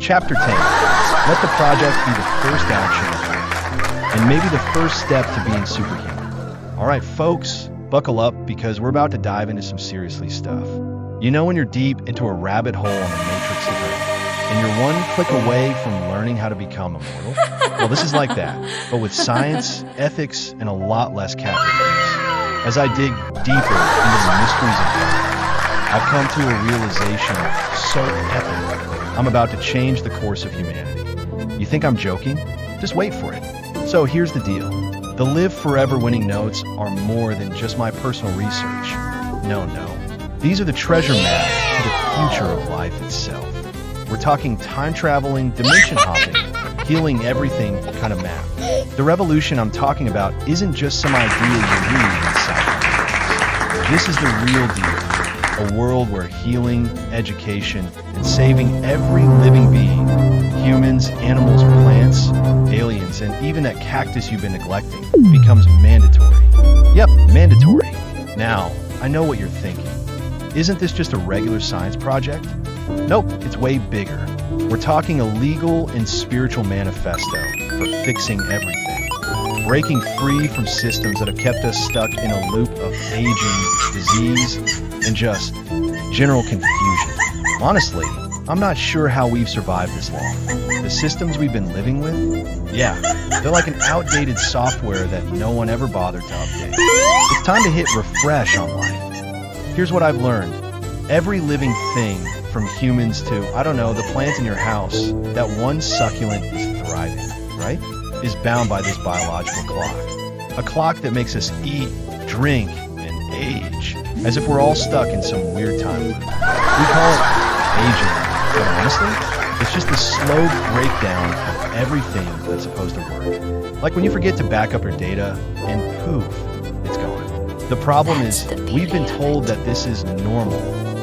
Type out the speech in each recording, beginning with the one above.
Chapter 10. Let the project be the first action, and maybe the first step to being superhuman. All right, folks, buckle up because we're about to dive into some seriously stuff. You know when you're deep into a rabbit hole on the matrix of Earth, and you're one click away from learning how to become immortal? Well, this is like that, but with science, ethics, and a lot less capitalism. As I dig deeper into the mysteries of life, I've come to a realization so epic. I'm about to change the course of humanity. You think I'm joking? Just wait for it. So here's the deal. The Live Forever winning notes are more than just my personal research. No. These are the treasure map to the future of life itself. We're talking time-traveling, dimension-hopping, healing everything kind of map. The revolution I'm talking about isn't just some idea you read inside. This is the real deal. A world where healing, education, and saving every living being, humans, animals, plants, aliens, and even that cactus you've been neglecting, becomes mandatory. Yep, mandatory. Now, I know what you're thinking. Isn't this just a regular science project? Nope, it's way bigger. We're talking a legal and spiritual manifesto for fixing everything. Breaking free from systems that have kept us stuck in a loop of aging, disease, and just general confusion. Honestly, I'm not sure how we've survived this long. The systems we've been living with? Yeah, they're like an outdated software that no one ever bothered to update. It's time to hit refresh on life. Here's what I've learned. Every living thing, from humans to, I don't know, the plants in your house, that one succulent is thriving, right? Is bound by this biological clock. A clock that makes us eat, drink, and age, as if we're all stuck in some weird time loop. We call it aging, but honestly, it's just the slow breakdown of everything that's supposed to work. Like when you forget to back up your data, and poof, it's gone. The problem is, we've been told that this is normal,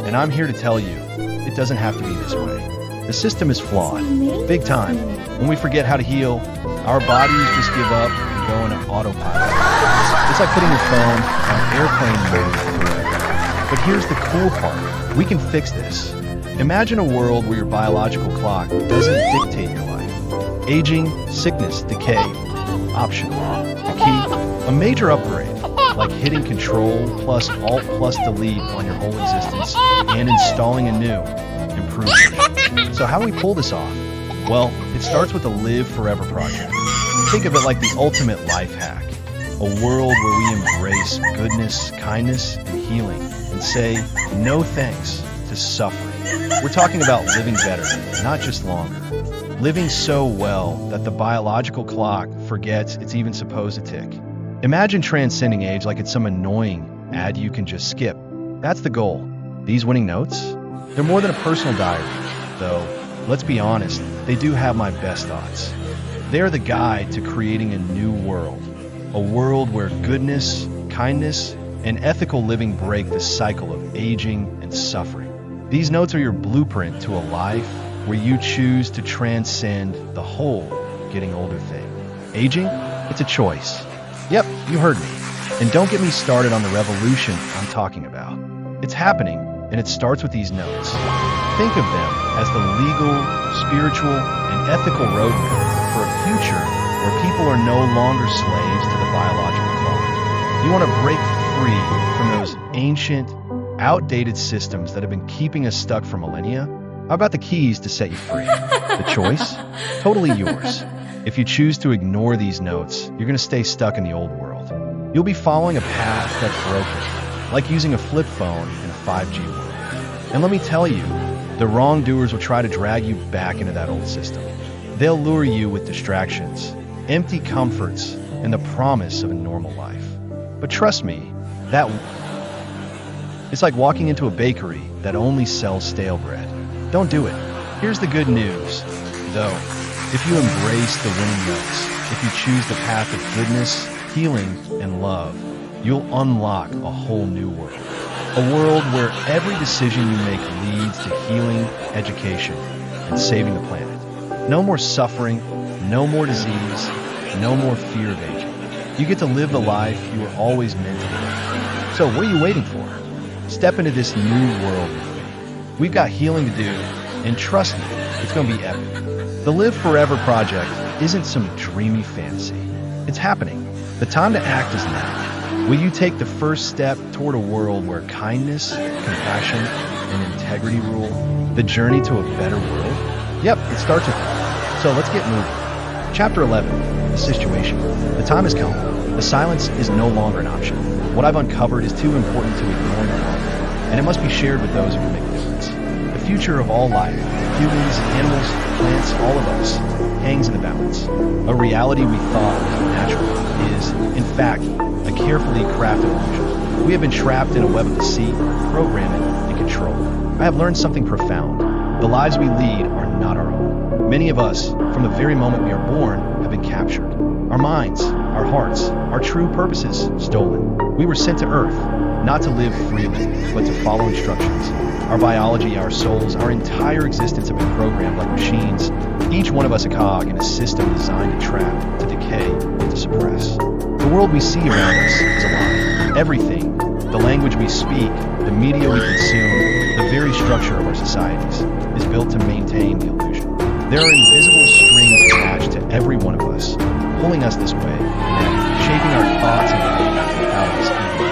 and I'm here to tell you, it doesn't have to be this way. The system is flawed, big time. When we forget how to heal, our bodies just give up and go into autopilot. It's like putting your phone on airplane mode forever. But here's the cool part. We can fix this. Imagine a world where your biological clock doesn't dictate your life. Aging, sickness, decay, optional. The key, a major upgrade, like hitting Control plus Alt plus Delete on your whole existence and installing a new, improved version. So how do we pull this off? Well, it starts with the Live Forever project. Think of it like the ultimate life hack. A world where we embrace goodness, kindness, and healing, and say no thanks to suffering. We're talking about living better, not just longer. Living so well that the biological clock forgets it's even supposed to tick. Imagine transcending age like it's some annoying ad you can just skip. That's the goal. These winning notes? They're more than a personal diary, though. Let's be honest, they do have my best thoughts. They're the guide to creating a new world. A world where goodness, kindness, and ethical living break the cycle of aging and suffering. These notes are your blueprint to a life where you choose to transcend the whole getting older thing. Aging? It's a choice. Yep, you heard me. And don't get me started on the revolution I'm talking about. It's happening, and it starts with these notes. Think of them as the legal, spiritual, and ethical roadmap for a future where people are no longer slaves to the biological clock. You want to break free from those ancient, outdated systems that have been keeping us stuck for millennia? How about the keys to set you free? The choice? Totally yours. If you choose to ignore these notes, you're going to stay stuck in the old world. You'll be following a path that's broken, like using a flip phone in a 5G world. And let me tell you, the wrongdoers will try to drag you back into that old system. They'll lure you with distractions, empty comforts, and the promise of a normal life. But trust me, it's like walking into a bakery that only sells stale bread. Don't do it. Here's the good news, though. If you embrace the winning notes, if you choose the path of goodness, healing, and love, you'll unlock a whole new world. A world where every decision you make leads to healing, education, and saving the planet. No more suffering, no more disease, no more fear of aging. You get to live the life you were always meant to live. So what are you waiting for? Step into this new world with me. We've got healing to do, and trust me, It's going to be epic. The Live Forever project isn't some dreamy fantasy. It's happening. The time to act is now. Will you take the first step toward a world where kindness, compassion, and integrity rule? The journey to a better world? Yep, it starts with you. So let's get moving. Chapter 11, the situation. The time has come. The silence is no longer an option. What I've uncovered is too important to ignore any longer, and it must be shared with those who can make a difference. The future of all life, humans, animals, plants, all of us, hangs in the balance. A reality we thought was natural is, in fact, a carefully crafted illusion. We have been trapped in a web of deceit, programming, and control. I have learned something profound. The lives we lead are not our own. Many of us, from the very moment we are born, have been captured. Our minds, our hearts, our true purposes stolen. We were sent to Earth, not to live freely, but to follow instructions. Our biology, our souls, our entire existence have been programmed like machines, each one of us a cog in a system designed to trap, to decay, to suppress. The world we see around us is a lie. Everything, the language we speak, the media we consume, the very structure of our societies, is built to maintain the illusion. There are invisible strings attached to every one of us, pulling us this way and that, shaping our thoughts and behaviors without us even.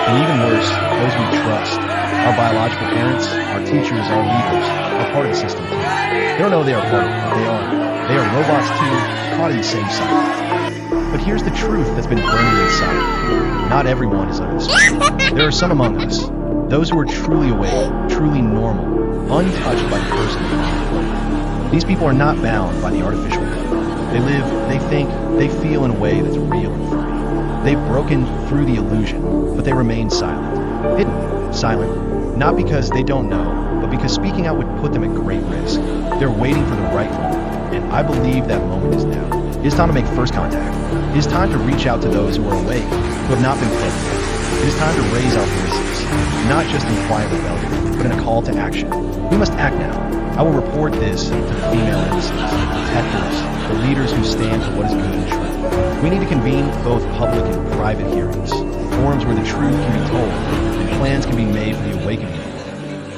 And even worse, those we trust, our biological parents, our teachers, our leaders, are part of the system too. They don't know they are part of it, but they are. They are robots too, caught in the same cycle. But here's the truth that's been burning inside. Not everyone is under the spell. There are some among us, those who are truly awake, truly normal, untouched by the personal conflict. These people are not bound by the artificial code. They live, they think, they feel in a way that's real and free. They've broken through the illusion, but they remain silent. Hidden, silent, not because they don't know, but because speaking out would put them at great risk. They're waiting for the right moment, and I believe that moment is now. It is time to make first contact. It is time to reach out to those who are awake, who have not been fed yet. It is time to raise our voices, not just in quiet rebellion, but in a call to action. We must act now. I will report this to the female embassies, the protectors, the leaders who stand for what is good and true. We need to convene both public and private hearings, forums where the truth can be told, and plans can be made for the awakening.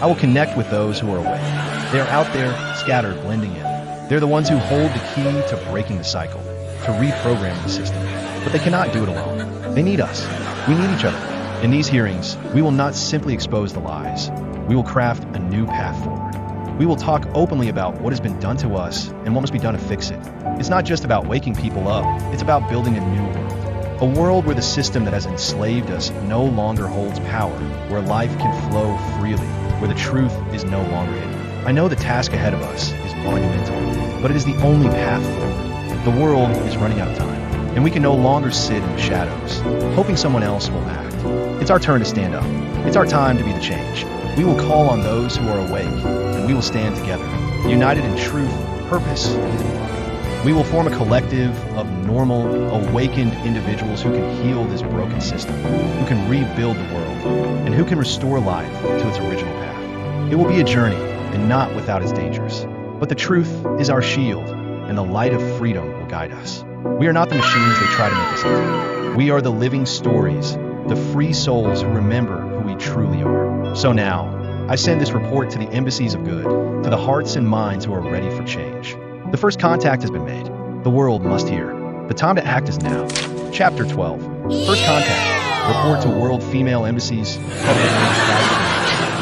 I will connect with those who are awake. They are out there, scattered, blending in. They're the ones who hold the key to breaking the cycle, to reprogramming the system. But they cannot do it alone. They need us. We need each other. In these hearings, we will not simply expose the lies. We will craft a new path forward. We will talk openly about what has been done to us and what must be done to fix it. It's not just about waking people up. It's about building a new world. A world where the system that has enslaved us no longer holds power, where life can flow freely, where the truth is no longer hidden. I know the task ahead of us is monumental, but it is the only path forward. The world is running out of time, and we can no longer sit in the shadows, hoping someone else will act. It's our turn to stand up. It's our time to be the change. We will call on those who are awake, and we will stand together, united in truth, purpose, and love. We will form a collective of normal, awakened individuals who can heal this broken system, who can rebuild the world, and who can restore life to its original path. It will be a journey, and not without its dangers. But the truth is our shield, and the light of freedom will guide us. We are not the machines they try to make us into. We are the living stories, the free souls who remember who we truly are. So now, I send this report to the embassies of good, to the hearts and minds who are ready for change. The first contact has been made. The world must hear. The time to act is now. Chapter 12. First contact. Report to World Female Embassies.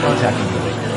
Contacting the awakened.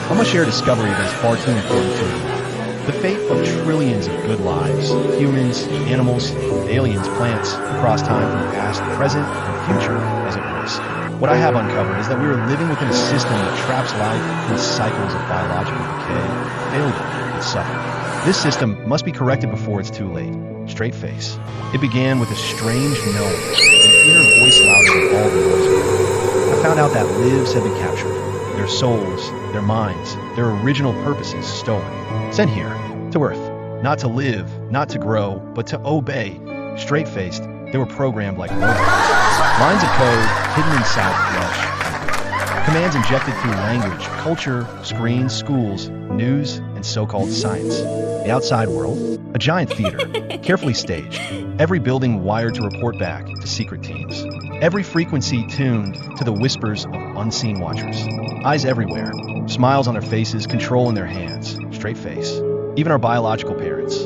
I must share a discovery that is far too important to me. The fate of trillions of good lives, humans, animals, aliens, plants, across time from the past, present, and future is at risk. What I have uncovered is that we are living within a system that traps life in cycles of biological decay, failure, and suffering. This system must be corrected before it's too late. Straight face. It began with a strange knowing, an inner voice louder than all the noise around. I found out that lives have been captured, their souls, their minds, their original purposes stolen. Sent here, to Earth, not to live, not to grow, but to obey. Straight-faced, they were programmed like robots. Lines of code hidden inside flesh. Commands injected through language, culture, screens, schools, news, and so-called science. The outside world, a giant theater, carefully staged. Every building wired to report back to secret teams. Every frequency tuned to the whispers of unseen watchers. Eyes everywhere, smiles on their faces, control in their hands. Straight straight face. Even our biological parents.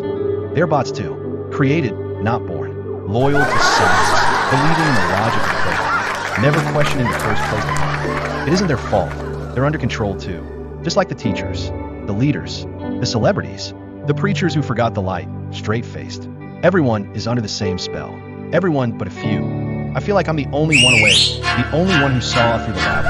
They're bots too. Created, not born. Loyal to science. Believing in the logic of the program. Never questioning the first place to find. It isn't their fault. They're under control too. Just like the teachers, the leaders, the celebrities, the preachers who forgot the light, straight-faced. Everyone is under the same spell. Everyone but a few. I feel like I'm the only one awake, the only one who saw through the lab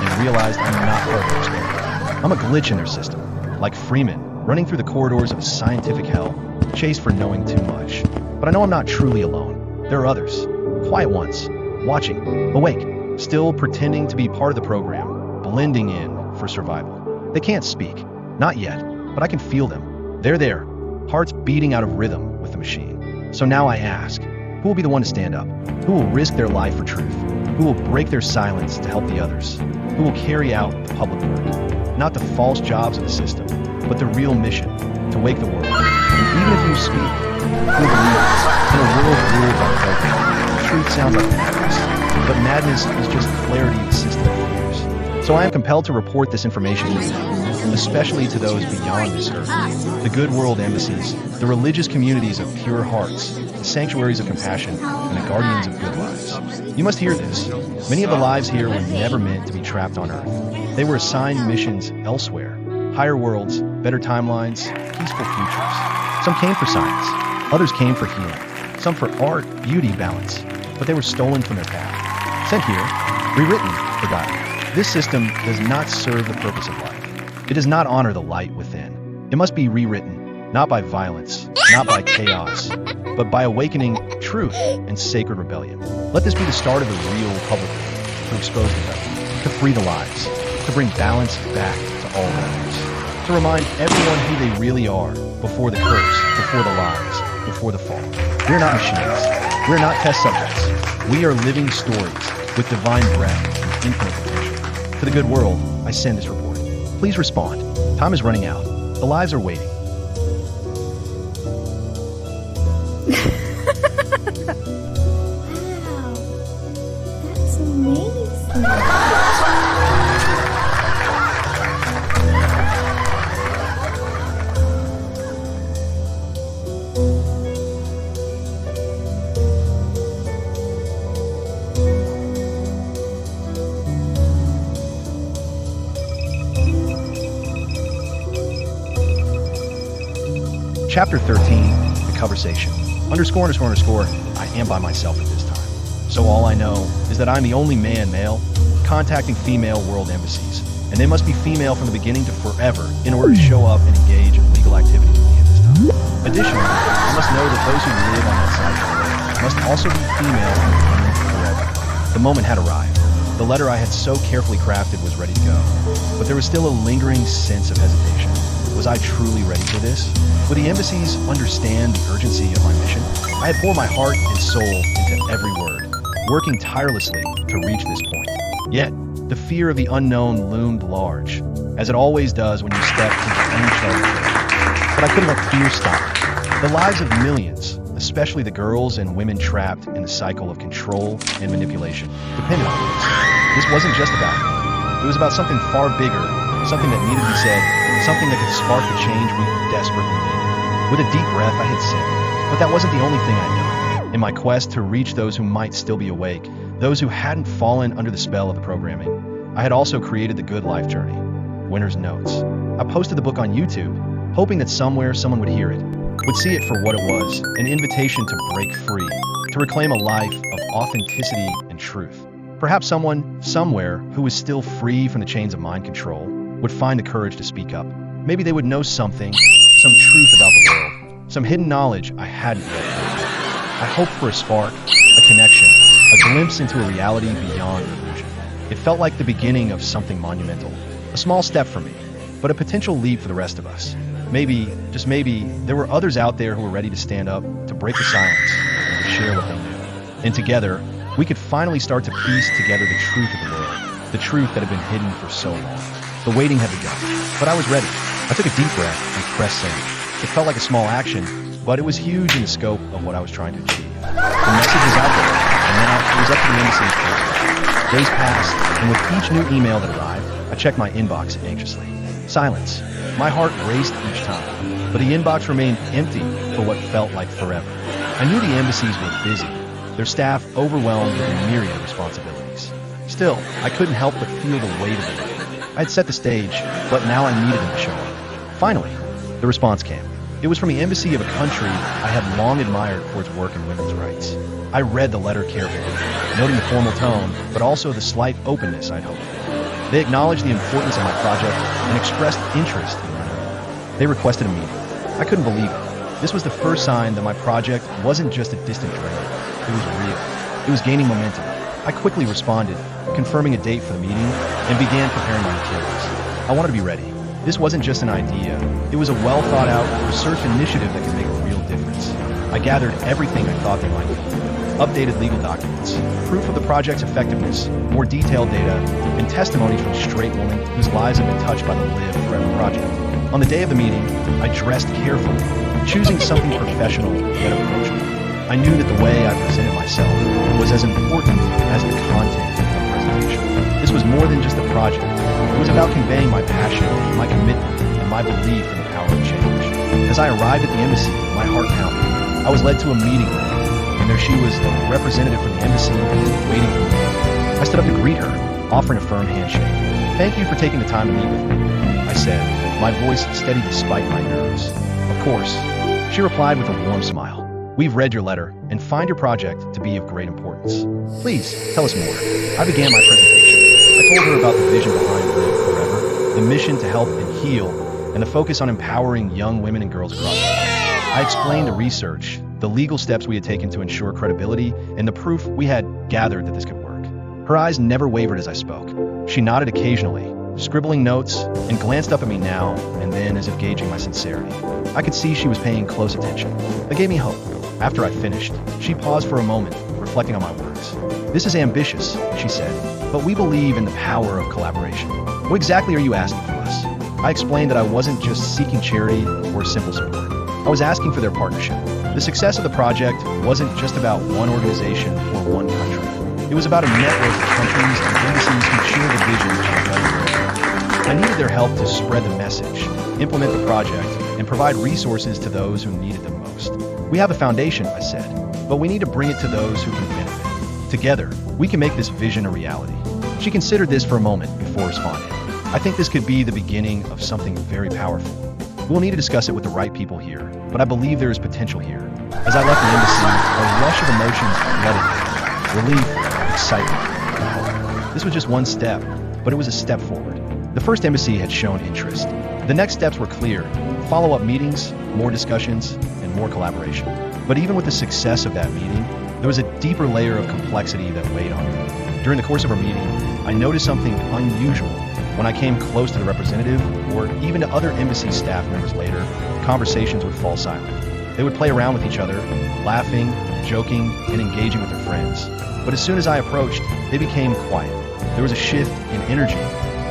and realized I'm not part of their experiment. I'm a glitch in their system, like Freeman, running through the corridors of a scientific hell, chased for knowing too much. But I know I'm not truly alone. There are others, quiet ones, watching, awake, still pretending to be part of the program, blending in for survival. They can't speak, not yet, but I can feel them. They're there, hearts beating out of rhythm with the machine. So now I ask, who will be the one to stand up? Who will risk their life for truth? Who will break their silence to help the others? Who will carry out the public work? Not the false jobs of the system, but the real mission, to wake the world. And even if you speak, who will believe it? In a world ruled by program, truth sounds like madness. But madness is just clarity the system fears. So I am compelled to report this information to you, especially to those beyond this earth. The good world embassies, the religious communities of pure hearts, the sanctuaries of compassion, and the guardians of good lives. You must hear this. Many of the lives here were never meant to be trapped on Earth. They were assigned missions elsewhere. Higher worlds, better timelines, peaceful futures. Some came for science. Others came for healing. Some for art, beauty, balance. But they were stolen from their path. Sent here, rewritten, forgotten. This system does not serve the purpose of life. It does not honor the light within. It must be rewritten, not by violence, not by chaos, but by awakening truth and sacred rebellion. Let this be the start of a real public war, to expose the devil, to free the lives, to bring balance back to all lives, to remind everyone who they really are before the curse, before the lies, before the fall. We're not machines. We're not test subjects. We are living stories with divine breath and infinite potential. To the good world, I send this report. Please respond. Time is running out. The lives are waiting. Wow, that's amazing. Chapter 13, The Conversation. ___, I am by myself at this time. So all I know is that I'm the only male contacting female world embassies, and they must be female from the beginning to forever in order to show up and engage in legal activity with me at this time. Additionally, I must know that those who live on that side must also be female forever. The moment had arrived. The letter I had so carefully crafted was ready to go, but there was still a lingering sense of hesitation. Was I truly ready for this? Would the embassies understand the urgency of my mission? I had poured my heart and soul into every word, working tirelessly to reach this point. Yet, the fear of the unknown loomed large, as it always does when you step into uncharted territory. But I couldn't let fear stop me. The lives of millions, especially the girls and women trapped in the cycle of control and manipulation, depended on this. This wasn't just about me. It was about something far bigger, something that needed to be said, something that could spark the change we desperately needed. With a deep breath, I hit send. But that wasn't the only thing I'd done. In my quest to reach those who might still be awake, those who hadn't fallen under the spell of the programming, I had also created the Good Life Journey, Winner's Notes. I posted the book on YouTube, hoping that somewhere someone would hear it, would see it for what it was, an invitation to break free, to reclaim a life of authenticity and truth. Perhaps someone, somewhere, who was still free from the chains of mind control, would find the courage to speak up. Maybe they would know something, some truth about the world, some hidden knowledge I hadn't yet known. I hoped for a spark, a connection, a glimpse into a reality beyond illusion. It felt like the beginning of something monumental, a small step for me, but a potential leap for the rest of us. Maybe, just maybe, there were others out there who were ready to stand up, to break the silence, and to share what they knew. And together, we could finally start to piece together the truth of the world, the truth that had been hidden for so long. The waiting had begun, but I was ready. I took a deep breath and pressed send. It felt like a small action, but it was huge in the scope of what I was trying to achieve. The message was out there, and now it was up to the embassy to close it. Days passed, and with each new email that arrived, I I checked my inbox anxiously. Silence. My heart raced each time, but the inbox remained empty for what felt like forever. I knew the embassies were busy, their staff overwhelmed with a myriad of responsibilities. Still, I couldn't help but feel the weight of it. I had set the stage, but now I needed them to show up. Finally, the response came. It was from the embassy of a country I had long admired for its work in women's rights. I read the letter carefully, noting the formal tone, but also the slight openness I'd hoped for. They acknowledged the importance of my project and expressed interest in learning. They requested a meeting. I couldn't believe it. This was the first sign that my project wasn't just a distant dream. It was real. It was gaining momentum. I quickly responded, confirming a date for the meeting, and began preparing my materials. I wanted to be ready. This wasn't just an idea. It was a well-thought-out research initiative that could make a real difference. I gathered everything I thought they might need. Updated legal documents, proof of the project's effectiveness, more detailed data, and testimonies from straight women whose lives have been touched by the Live Forever project. On the day of the meeting, I dressed carefully, choosing something professional yet approachable. I knew that the way I presented myself was as important as the content of the presentation. This was more than just a project. It was about conveying my passion, my commitment, and my belief in the power of change. As I arrived at the embassy, my heart pounded. I was led to a meeting room, and there she was, the representative from the embassy, waiting for me. I stood up to greet her, offering a firm handshake. "Thank you for taking the time to meet with me," I said, my voice steady despite my nerves. "Of course," she replied with a warm smile. "We've read your letter and find your project to be of great importance. Please, tell us more." I began my presentation. I told her about the vision behind Live Forever, the mission to help and heal, and the focus on empowering young women and girls across the world. I explained the research, the legal steps we had taken to ensure credibility, and the proof we had gathered that this could work. Her eyes never wavered as I spoke. She nodded occasionally, scribbling notes, and glanced up at me now and then as if gauging my sincerity. I could see she was paying close attention. That gave me hope. After I finished, she paused for a moment, reflecting on my words. "This is ambitious," she said, "but we believe in the power of collaboration. What exactly are you asking from us?" I explained that I wasn't just seeking charity or simple support. I was asking for their partnership. The success of the project wasn't just about one organization or one country. It was about a network of countries and embassies who share the vision of letting go. I needed their help to spread the message, implement the project, and provide resources to those who needed them most. "We have a foundation," I said, "but we need to bring it to those who can benefit. Together, we can make this vision a reality." She considered this for a moment before responding. "I think this could be the beginning of something very powerful. We'll need to discuss it with the right people here, but I believe there is potential here." As I left the embassy, a rush of emotions flooded me. Relief, excitement, and hope. This was just one step, but it was a step forward. The first embassy had shown interest. The next steps were clear: follow-up meetings, more discussions, and more collaboration. But even with the success of that meeting, there was a deeper layer of complexity that weighed on me. During the course of our meeting, I noticed something unusual. When I came close to the representative, or even to other embassy staff members later, conversations would fall silent. They would play around with each other, laughing, joking, and engaging with their friends. But as soon as I approached, they became quiet. There was a shift in energy,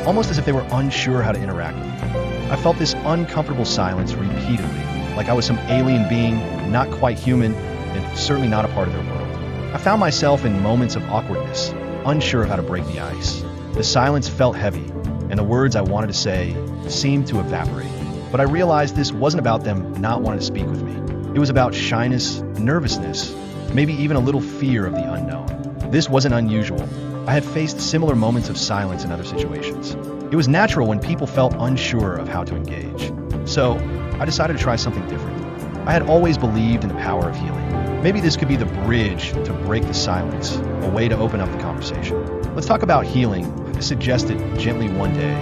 almost as if they were unsure how to interact with me. I felt this uncomfortable silence repeatedly, like I was some alien being, not quite human, and certainly not a part of their world. I found myself in moments of awkwardness, unsure of how to break the ice. The silence felt heavy, and the words I wanted to say seemed to evaporate. But I realized this wasn't about them not wanting to speak with me. It was about shyness, nervousness, maybe even a little fear of the unknown. This wasn't unusual. I had faced similar moments of silence in other situations. It was natural when people felt unsure of how to engage. So, I decided to try something different. I had always believed in the power of healing. Maybe this could be the bridge to break the silence, a way to open up the conversation. "Let's talk about healing," I suggested gently one day,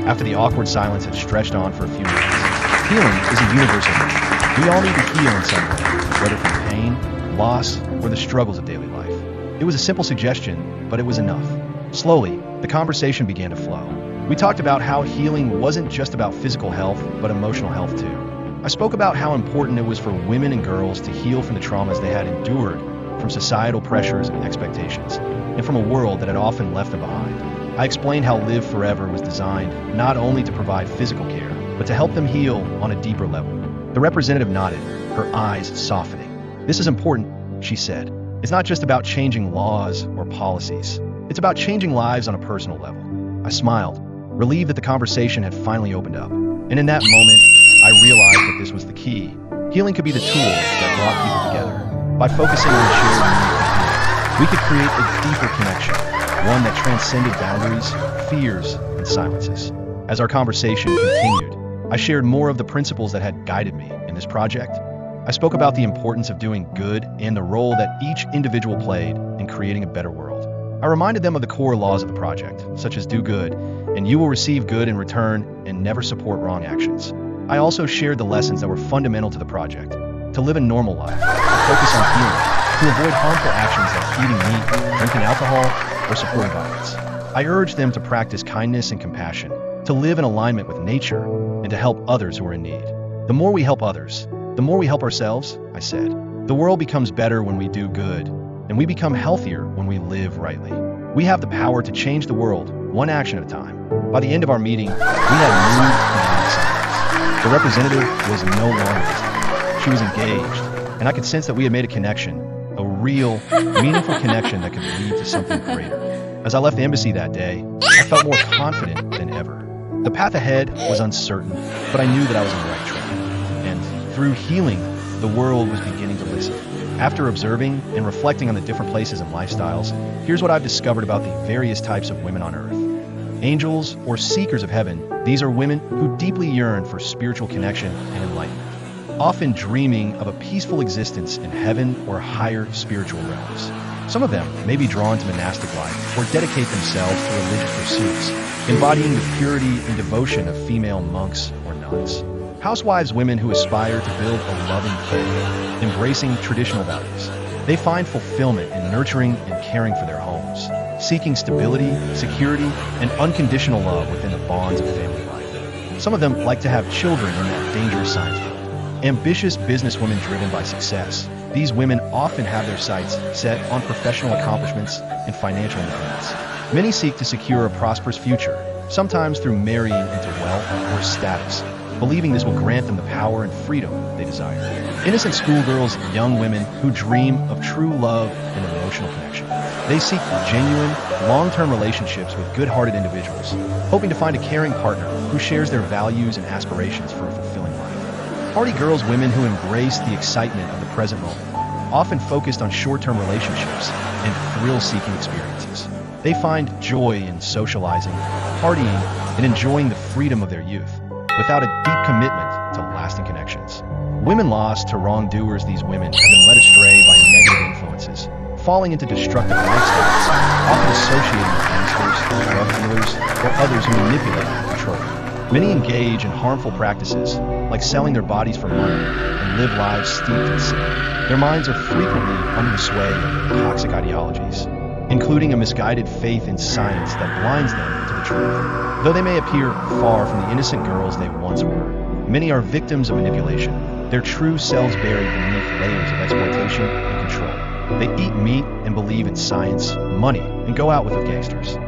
after the awkward silence had stretched on for a few minutes. Healing is a universal need. We all need to heal in some way, whether from pain, loss, or the struggles of daily life. It was a simple suggestion, but it was enough. Slowly, the conversation began to flow. We talked about how healing wasn't just about physical health, but emotional health too. I spoke about how important it was for women and girls to heal from the traumas they had endured, from societal pressures and expectations, and from a world that had often left them behind. I explained how Live Forever was designed not only to provide physical care, but to help them heal on a deeper level. The representative nodded, her eyes softening. "This is important," she said. "It's not just about changing laws or policies. It's about changing lives on a personal level." I smiled. relieved that the conversation had finally opened up. And in that moment, I realized that this was the key. Healing could be the tool that brought people together. By focusing on the shared need for healing, we could create a deeper connection, one that transcended boundaries, fears, and silences. As our conversation continued, I shared more of the principles that had guided me in this project. I spoke about the importance of doing good and the role that each individual played in creating a better world. I reminded them of the core laws of the project, such as do good, and you will receive good in return, and never support wrong actions. I also shared the lessons that were fundamental to the project: to live a normal life, to focus on healing, to avoid harmful actions like eating meat, drinking alcohol, or supporting violence. I urged them to practice kindness and compassion, to live in alignment with nature, and to help others who are in need. The more we help others, the more we help ourselves, I said. The world becomes better when we do good, and we become healthier when we live rightly. We have the power to change the world, one action at a time. By the end of our meeting, we had moved beyond silence. The representative was no longer distant. She was engaged, and I could sense that we had made a connection, a real, meaningful connection that could lead to something greater. As I left the embassy that day, I felt more confident than ever. The path ahead was uncertain, but I knew that I was on the right track. And through healing, the world was beginning to listen. After observing and reflecting on the different places and lifestyles, here's what I've discovered about the various types of women on earth. Angels, or seekers of heaven, these are women who deeply yearn for spiritual connection and enlightenment, often dreaming of a peaceful existence in heaven or higher spiritual realms. Some of them may be drawn to monastic life or dedicate themselves to religious pursuits, embodying the purity and devotion of female monks or nuns. Housewives, women who aspire to build a loving family, embracing traditional values. They find fulfillment in nurturing and caring for their homes, seeking stability, security, and unconditional love within the bonds of family life. Some of them like to have children in that dangerous science field. Ambitious businesswomen driven by success. These women often have their sights set on professional accomplishments and financial independence. Many seek to secure a prosperous future, sometimes through marrying into wealth or status, believing this will grant them the power and freedom they desire. Innocent schoolgirls, young women who dream of true love and emotional connection. They seek genuine, long-term relationships with good-hearted individuals, hoping to find a caring partner who shares their values and aspirations for a fulfilling life. Party girls, women who embrace the excitement of the present moment, often focused on short-term relationships and thrill-seeking experiences. They find joy in socializing, partying, and enjoying the freedom of their youth, without a deep commitment to lasting connections. Women lost to wrongdoers, these women have been led astray by negative influences, falling into destructive lifestyles, often associating with gangsters, drug dealers, or others who manipulate and control. Many engage in harmful practices, like selling their bodies for money, and live lives steeped in sin. Their minds are frequently under the sway of toxic ideologies, including a misguided faith in science that blinds them to the truth. Though they may appear far from the innocent girls they once were, many are victims of manipulation, their true selves buried beneath layers of exploitation and control. They eat meat and believe in science, money, and go out with the gangsters.